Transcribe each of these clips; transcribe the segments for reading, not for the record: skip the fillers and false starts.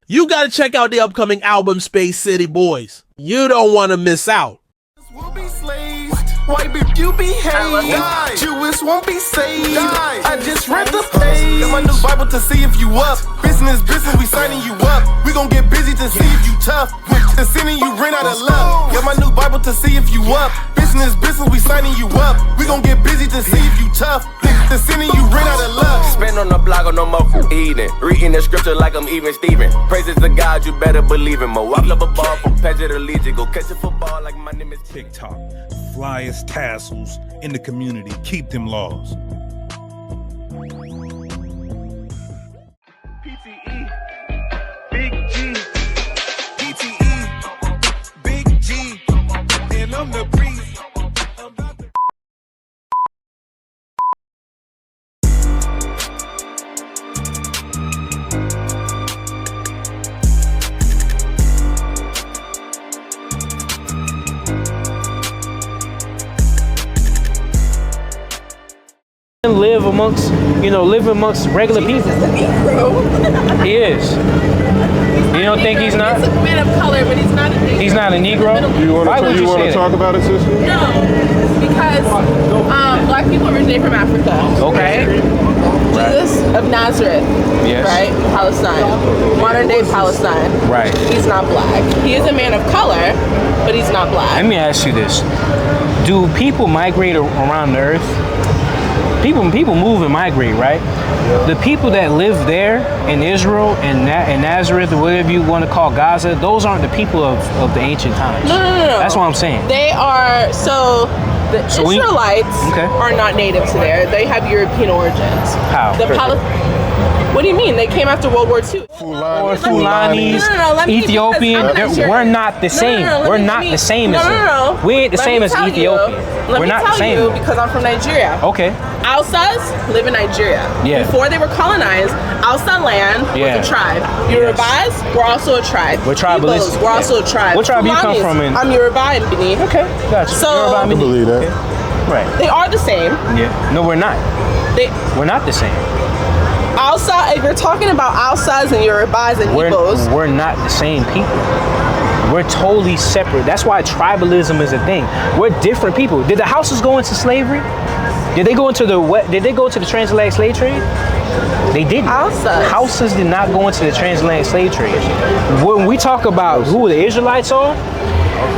You gotta check out the upcoming album Space City Boys. You don't want to miss out. We'll be slaves. White bitch, you behave. Jewish won't be saved. I just read the page. Got my new Bible to see if you up. Business, we signing you up. We gon' get busy to see if you tough. To sending you ran out of luck. Got my new Bible to see if you up. Business, we signing you up. We gon' get busy to see if you tough. To sending you ran out of luck. Spend on the block on no more eating. Reading the scripture like I'm even Steven. Praises to God, you better believe him. Walk up a ball from Paget to Legion. Go catch a football like my name is TikTok. Flyest tassels in the community. Keep them laws. PTE, Big G, PTE, Big G, and I'm the breeze. Live amongst regular people. He's a Negro. He is. You don't think he's not? He's a man of color, but he's not a Negro. He's not a Negro? Why would you say talk that? about it, sister? No, because black people originate from Africa. Okay. Jesus of Nazareth, Yes. right? Palestine, modern day Palestine. Right. He's not black. He is a man of color, but he's not black. Let me ask you this. Do people migrate around the earth? People move and migrate, right? The people that live there in Israel and Nazareth, or whatever you want to call Gaza, those aren't the people of the ancient times. No. That's what I'm saying. They are, the Israelites are not native to there. They have European origins. How? What do you mean? They came after World War II. Or Fulanis, let me- Ethiopian. because I'm Nigerian. We're not the same. We're not the same as them. We ain't the same as Ethiopia. We're not the same. Let me tell you, because I'm from Nigeria. Okay. Hausas live in Nigeria. Yeah. Before they were colonized, Hausa land was a tribe. Yorubas were also a tribe. We're tribalistic. Igbos were also a tribe. What tribe you come Fulanis, from in? I'm Yoruba and Benin. Okay, gotcha. So Yoruba, I believe that. Right. they are the same. Yeah. No, we're not. We're not the same. Hausa, if you're talking about Hausas and Yorubas and Igbos, We're not the same people. We're totally separate. That's why tribalism is a thing. We're different people. Did the Hausas go into slavery? Did they go into the transatlantic slave trade? They didn't. Hausas did not go into the transatlantic slave trade. When we talk about who the Israelites are,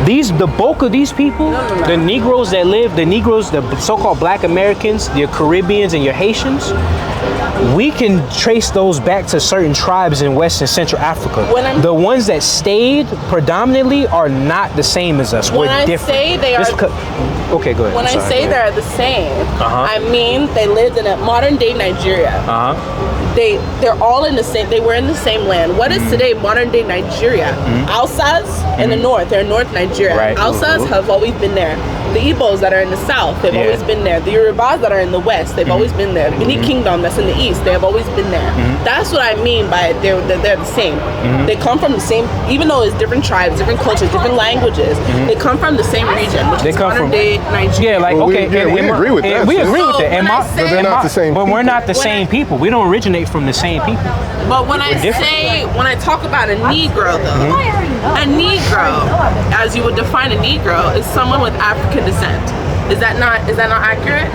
the bulk of these people, the Negroes that live, the so-called Black Americans, your Caribbeans and your Haitians, we can trace those back to certain tribes in West and Central Africa. The ones that stayed predominantly are not the same as us. We're different. Say they are, okay, go ahead. When I say they're the same, I mean they lived in a modern day Nigeria. They're all in the same. They were in the same land. What is today modern day Nigeria? Hausas in the north. They're North Nigeria. Right. Hausas have always been there. The Igbos that are in the south, they've always been there. The Yorubas that are in the west, they've always been there. The Benin Kingdom that's in the east, they have always been there. That's what I mean by they're the same. They come from the same, even though it's different tribes, different cultures, different languages. They come from the same region, which is modern day Nigeria. Yeah, like okay, we agree with that. We agree with that. But they're not the same. But we're not the same people. We don't originate from the same people. But when I talk about a Negro though, a Negro, as you would define a Negro, is someone with African descent. Is that not accurate?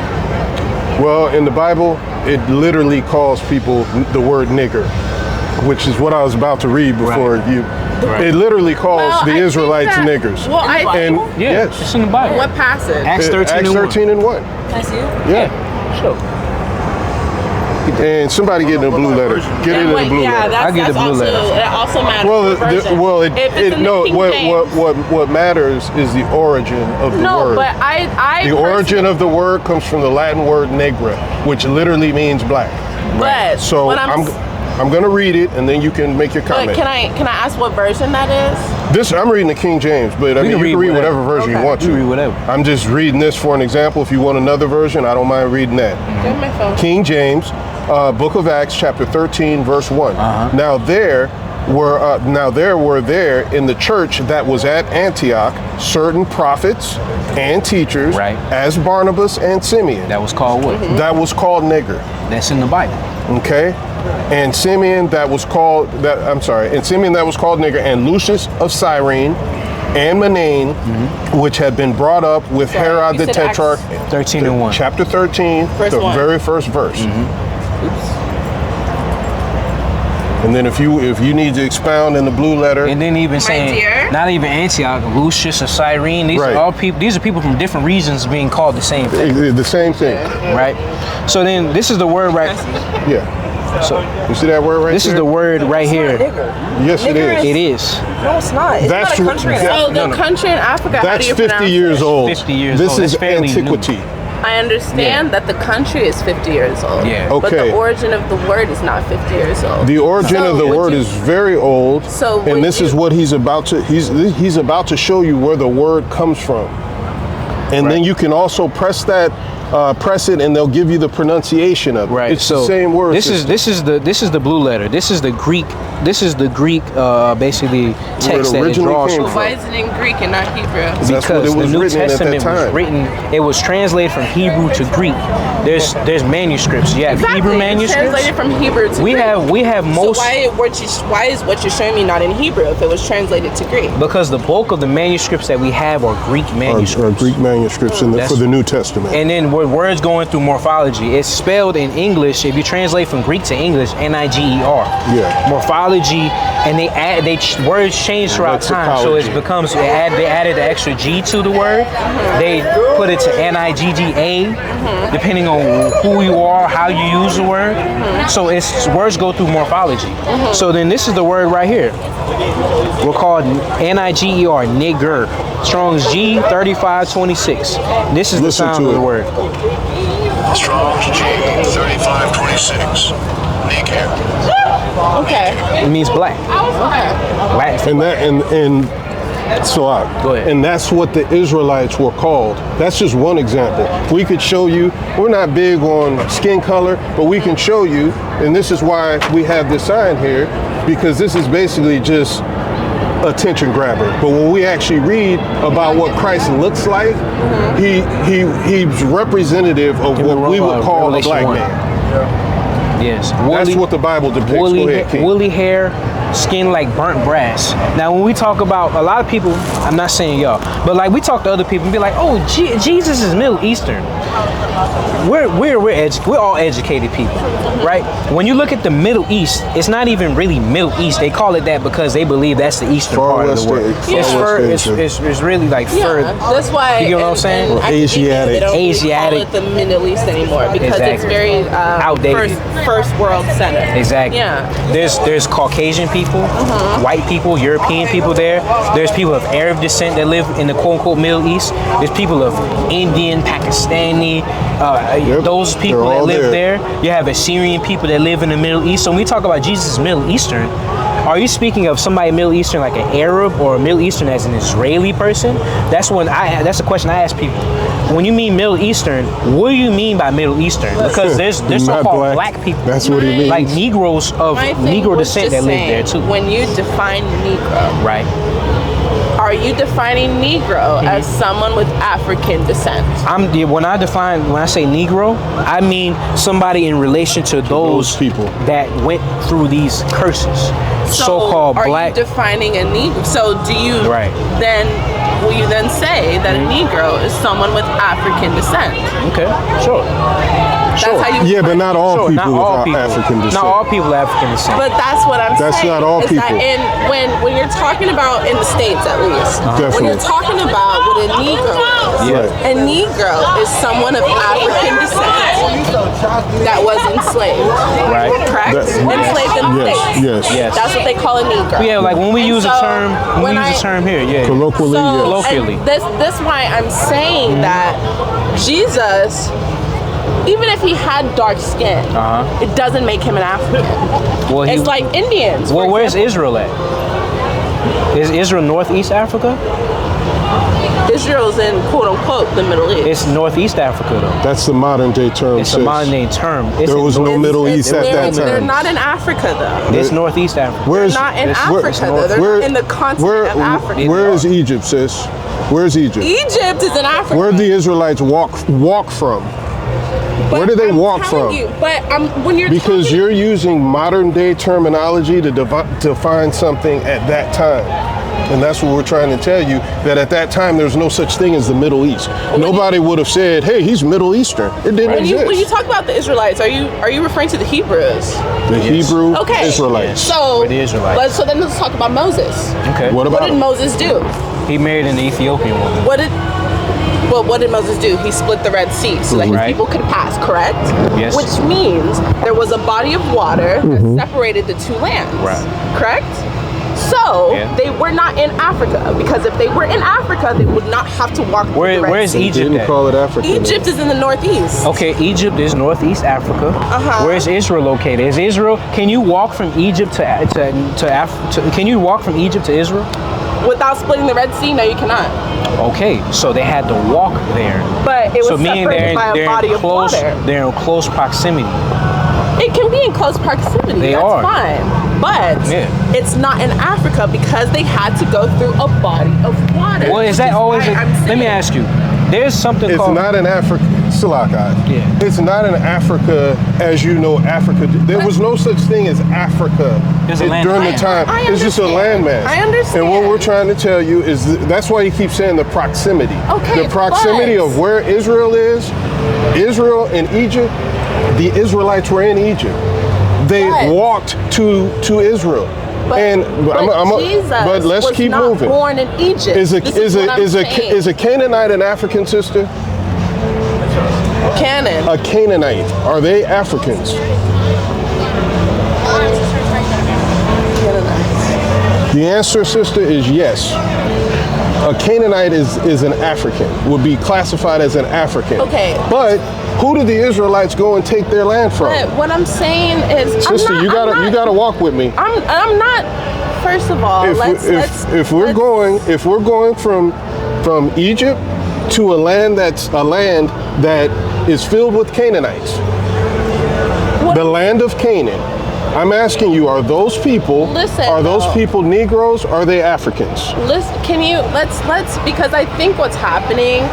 Well, in the Bible, it literally calls people the word nigger, which is what I was about to read before you. Right. It literally calls the Israelites niggers. Well, yes, it's in the Bible. What passage? Acts 13 and 1. Can I see it? Yeah. Sure. And somebody get in a blue letter. Get it in a blue letter. I get the blue letter. It also matters. What matters is the origin of the word. No, but I origin of the word comes from the Latin word negra, which literally means black. But so I'm going to read it, and then you can make your comment. But can I ask what version that is? I'm reading the King James, but I mean, you can read whatever version you want to. Read whatever. I'm just reading this for an example. If you want another version, I don't mind reading that. Give me my phone. King James, Book of Acts, chapter 13, verse 1. Now there were in the church that was at Antioch certain prophets and teachers, as Barnabas and Simeon. That was called what? That was called nigger. That's in the Bible. Okay, and Simeon that was called nigger, and Lucius of Cyrene, and Manaen, which had been brought up with Herod the Tetrarch. 13:1. Chapter 13, Verse the 1. very first verse. And then if you need to expound in the blue letter, And then even saying, dear. not even Antioch, Lucius or Cyrene. These Right. are all people. These are people from different regions being called the same thing, the same thing. right? So then this is the word right. Yeah. So You see that word right this there? is the word right here. Yes, it is. It is. No, it's not. It's That's not a country. that- So the country in Africa, how That's do you 50 pronounce years it? old. 50 years This old. is That's fairly new. antiquity. I understand that the country is 50 years old. Yeah. But Okay. the origin of the word is not 50 years old. The origin So of the would word you- is very old, So would and this is you- what he's about to show you where the word comes from. And then you can also press it, and they'll give you the pronunciation of it. Right. It's so the same word. This is the blue letter. This is the Greek. This is the Greek basically text that it originally draws came from. Why is it in Greek and not Hebrew? That's what Because it was the New written in at that Testament was time. written. It was translated from Hebrew to Greek. There's manuscripts. You have Hebrew It's manuscripts. translated from Hebrew to We Greek. have most. So why is what you're showing me not in Hebrew if it was translated to Greek? Because the bulk of the manuscripts that we have are Greek Or manuscripts. Greek manuscripts for the New Testament. And then with words going through morphology, it's spelled in English. If you translate from Greek to English, Niger. Yeah. Morphology, and words change throughout time. So it becomes they added the extra G to the word. They put it to Nigga, depending on who you are, how you use the word. So words go through morphology. So then this is the word right here. We're called Niger, nigger. Strong's G3526. This is the Listen sound to of the it. word. Strong's G3526. Nigger. Okay. It means black. Latin for black. Go ahead. And that's what the Israelites were called. That's just one example. We could show you, we're not big on skin color, but we can show you, and this is why we have this sign here, because this is basically just attention grabber. But when we actually read about what Christ looks like, he's representative of what we would call a black man. Yes. That's what the Bible depicts. Go ahead, King. Woolly hair, skin like burnt brass. Now, when we talk about a lot of people, I'm not saying y'all, but like we talk to other people and be like, oh, Jesus is Middle Eastern. We're all educated people, right? When you look at the Middle East, it's not even really Middle East. They call it that because they believe that's the eastern part of the world. It's really like further. That's why. You know what I'm saying? Or Asiatic. They don't really Asiatic. call it the Middle East anymore because it's very outdated. First world center. Exactly. Yeah. There's Caucasian people, white people, European people there. There's people of Arab descent that live in the quote-unquote Middle East. There's people of Indian, Pakistani, those people that live there. You have Assyrian people that live in the Middle East. So when we talk about Jesus Middle Eastern, are you speaking of somebody Middle Eastern like an Arab or a Middle Eastern as an Israeli person? That's a question I ask people. When you mean Middle Eastern, what do you mean by Middle Eastern? Because there's so-called black people. That's what he means. Like Negroes of Negro descent that live there too. When you define Negro, right? Are you defining Negro as someone with African descent? When I say Negro, I mean somebody in relation to those people that went through these curses. So-called are black. Are you defining a Negro? So do you will you then say that a Negro is someone with African descent? Okay, sure. That's how you but not all people are African descent. Not all people are African descent. But that's what I'm saying. That's not all people. That when you're talking about in the States at least, when you're talking about what a Negro is, a Negro is someone of African descent that was enslaved. Right. Correct? Enslaved in the States. Yes. That's what they call a Negro. Yeah, like when we use a term, here, colloquially, This why I'm saying that Jesus, even if he had dark skin, it doesn't make him an African. Well, it's like Indians. Well, where's Israel at? Is Israel Northeast Africa? Israel's in quote unquote the Middle East. It's Northeast Africa though. That's the modern day term. It's a modern day term. There was no Middle East at that time. They're not in Africa though. It's Northeast Africa. They're not in Africa though. They're not in the continent of Africa. Where is Egypt, sis? Where's Egypt? Egypt is in Africa. Where did the Israelites walk from? Where do they walk from? When you're Because talking, you're using modern day terminology to define something at that time. And that's what we're trying to tell you, that at that time there's no such thing as the Middle East. Nobody would have said, hey, he's Middle Eastern. It didn't exist. When you talk about the Israelites, are you referring to the Hebrews? The Hebrew Okay. Israelites. So the Israelites. then let's talk about Moses. Okay. What about What did him? Moses do? He married an Ethiopian woman. What did Moses do? He split the Red Sea so that his Right. people could pass, correct? Yes. Which means there was a body of water that separated the two lands. Right. Correct? So Yeah. they were not in Africa, because if they were in Africa, they would not have to walk through the Red Where's Sea. Egypt Didn't at? call it Africa. Egypt is in the northeast. Okay, Egypt is Northeast Africa. Uh-huh. Where's Israel located? Is Israel? Can you walk from Egypt Can you walk from Egypt to Israel? Without splitting the Red Sea, no, you cannot. Okay, so they had to walk there. But it was So meaning separated by a body of water. They're in close proximity. It can be in close proximity. They That's are. fine. But Yeah. it's not in Africa because they had to go through a body of water. Well, is that always? why I'm Let me saying- ask you. There's something It's called. not in Africa. Salakai. Yeah. It's not in Africa as you know Africa. There was no such thing as Africa There's a land during the mass. time. I It's just a understand. landmass. I understand. And what we're trying to tell you is that's why you keep saying the proximity. Okay, The proximity but- of where Israel is, Israel and Egypt, the Israelites were in Egypt. They But- walked to Israel. But, Jesus but let's was keep not moving. born in Egypt. Is This is what I'm saying. is a Canaanite an African, sister? Canaan? A Canaanite, are they Africans? The answer, sister, is yes. A Canaanite is an African, would be classified as an African. Okay. But who did the Israelites go and take their land from? But what I'm saying is, Sister, you gotta walk with me. I'm not. First of all, If we're going from Egypt to a land that is filled with Canaanites, the land of Canaan. I'm asking you, are those people people Negroes? Are they Africans? Let's because I think what's happening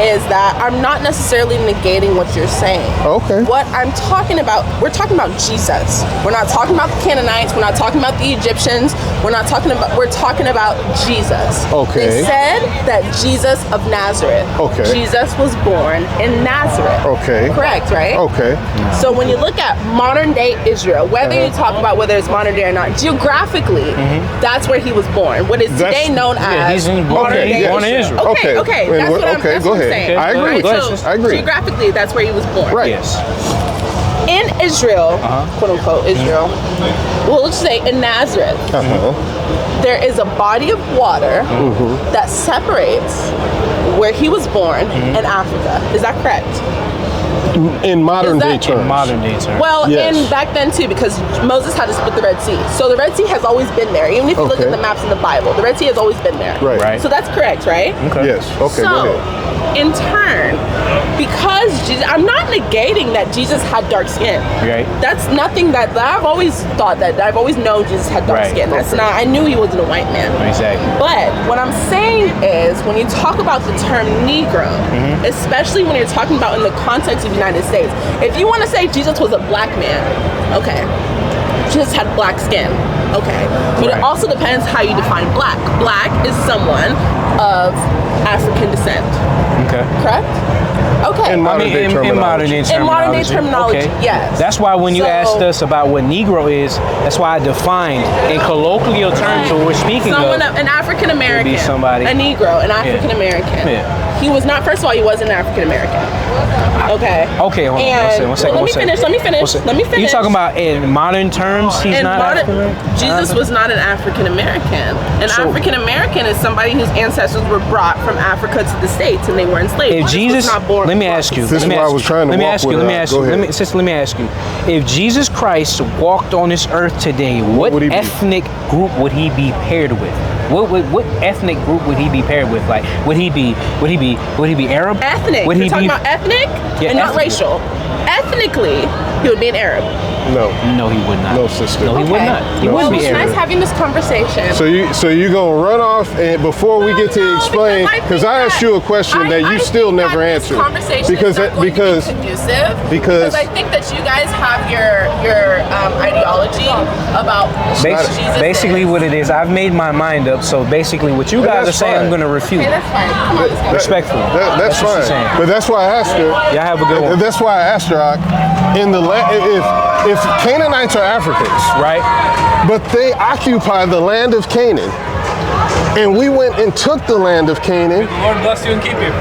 is that I'm not necessarily negating what you're saying. Okay. What I'm talking about, we're talking about Jesus. We're not talking about the Canaanites. We're not talking about the Egyptians. We're talking about Jesus. Okay. They said that Jesus of Nazareth. Okay. Jesus was born in Nazareth. Okay. Correct, right? Okay. So when you look at modern day Israel, whether you talk about whether it's modern day or not, geographically, that's where he was born. What is today known as he's born modern day in Israel. Okay, And that's what I'm go saying. ahead. I agree with Right, you. so I agree. geographically, that's where he was born. Right. Yes. In Israel, quote unquote Israel, well, let's say in Nazareth, there is a body of water that separates where he was born and Africa. Is that correct? In modern day In terms. Modern day terms. Well, Yes. and back then too, because Moses had to split the Red Sea. So the Red Sea has always been there. Even if you look Okay. at the maps in the Bible, the Red Sea has always been there. Right. So that's correct, right? Okay. Yes. Okay. So, Go ahead. in turn, because Jesus, I'm not negating that Jesus had dark skin. Right. That's nothing that I've always thought that I've always known Jesus had dark Right. skin. That's Okay. not. I knew he wasn't a white man. Exactly. But what I'm saying is, when you talk about the term Negro, especially when you're talking about in the context of the United States, if you want to say Jesus was a black man, okay, Jesus had black skin, okay, but Right. it also depends how you define black. Black is someone of African descent, Okay. correct? Okay. In modern day in terminology. modern day terminology. In modern day terminology, Okay. yes. That's why when you So- asked us about what Negro is, that's why I defined in colloquial terms what we're speaking Someone, of. an African American, Would be somebody- a Negro, an African American. Yeah. He was not. First of all, he wasn't an African American. Okay. Okay, hold on. And, One second. Let me finish. You talking about in modern terms? He's In not modern- African American? Jesus was not an African American. An So- African American is somebody whose ancestors were brought from Africa to the States and they were enslaved. If Jesus, was not born let me from ask you. us. This is why I was trying to let me walk ask you. with Let me her. ask Go you. ahead. Sister, let me ask you. If Jesus Christ walked on this earth today, what would he be? ethnic group would he be paired with? What ethnic group would he be paired with? Like, would he be Arab? Ethnic. Would You're he talking be about ethnic and not ethnic. racial. Ethnically, he would be an Arab. No. No, he would not. No, sister. No, he would not. He No, wouldn't It's be nice Arab. having this conversation. So you gonna run off and before we get to explain, because I asked you a question that you still never answered. Because I think that you guys have your ideology about Jesus. Basically, what it is, I've made my mind up. So basically, what you guys are that's saying, fine. I'm going to refute. Okay, that's fine. Come on, let's go. Respectfully. That's what she's fine. saying. But that's why I asked her. Y'all have a good one. That's why I asked her. In the if Canaanites are Africans, Right? but they occupy the land of Canaan, and we went and took the land of Canaan. Lord bless you and keep you.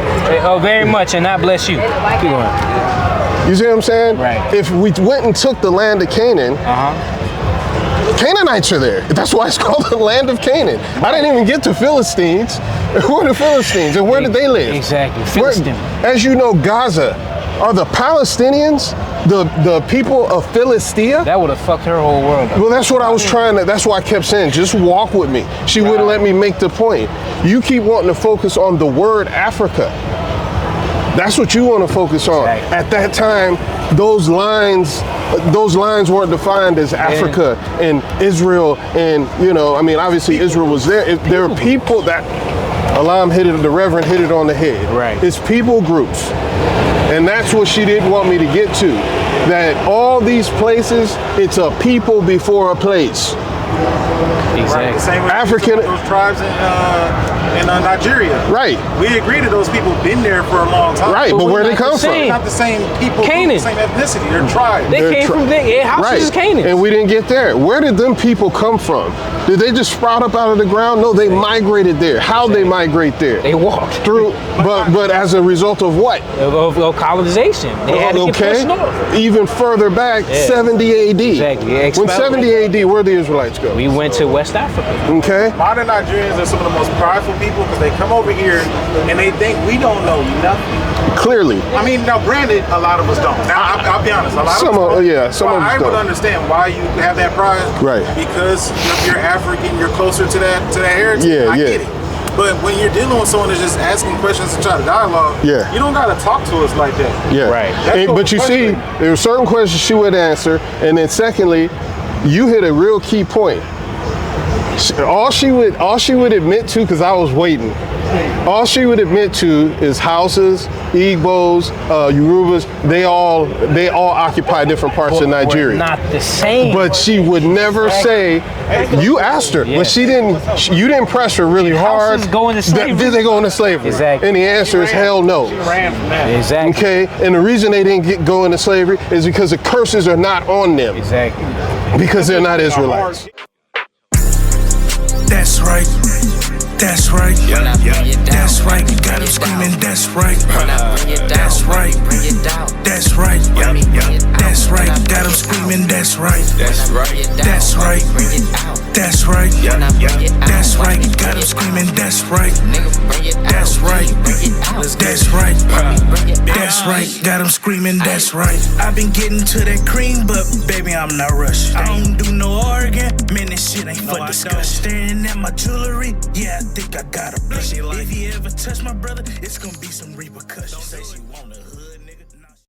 Oh, very much, and not bless you. Keep going. You see what I'm saying? Right. If we went and took the land of Canaan, Canaanites are there. That's why it's called the land of Canaan. I didn't even get to Philistines. Who are the Philistines, and where did they live? Exactly. Philistine. As you know, Gaza are the Palestinians, the people of Philistia. That would have fucked her whole world up. Well, that's what I was trying to, that's why I kept saying, just walk with me. She wouldn't let me make the point. You keep wanting to focus on the word Africa. That's what you want to focus on. Exactly. At that time, those lines weren't defined as Africa and Israel, and obviously Israel was there. There are people that the Reverend hit it on the head. Right. It's people groups. And that's what she didn't want me to get to. That all these places, it's a people before a place. Exactly. Same with African- those tribes in Nigeria. Right. We agree that those people been there for a long time. Right, but where they come from? They're not the same people, Canaan. the same ethnicity, they're tribes. They came from there. Yeah, houses Right. is Canaan. And we didn't get there. Where did them people come from? Did they just sprout up out of the ground? No, they migrated there. How'd they migrate there? They walked. Through, but as a result of what? Of colonization. They had to get pushed north. Even further back, 70 AD. Exactly. When 70 AD, where the Israelites go? We went to West Africa. Okay. Modern Nigerians are some of the most prideful people because they come over here and they think we don't know nothing. Clearly. I mean, now granted, a lot of us don't. Now, I'll be honest, a lot Some of us of- don't. yeah, some Well, of us I would don't. understand why you have that pride. Right. Because you're African, you're closer to that heritage. Yeah, I yeah. get it. But when you're dealing with someone that's just asking questions and trying to dialogue, Yeah. you don't gotta talk to us like that. Yeah. Right. That's But you see, frustrating. there were certain questions she would answer, and then secondly, you hit a real key point. All she would admit to, because I was waiting, all she would admit to is Hausas, Igbos, Yorubas. They all occupy different parts of Nigeria. We're not the same. But she would never say. You asked her, but she didn't. You didn't press her really hard. Hausas go into slavery? Did they go into slavery? Exactly. And the answer is hell no. Ran from that. Exactly. Okay, and the reason they didn't go into slavery is because the curses are not on them, Exactly. because they're not Israelites. That's right. That's right. That's right. You got him screaming. That's right. That's right. That's right. That's right. You got him screaming. That's right. That's right. That's right. That's right. That's right. You got him screaming. That's right. That's right. That's right. That's right. Got him screaming. That's right. I've been getting to that cream, but baby, I'm not rushing. I don't do no arguing. Man, this shit ain't for discussion. Staring at my jewelry. Yeah, I think I got a blush. If you ever touch my brother, it's gonna be some repercussions. Say she wanna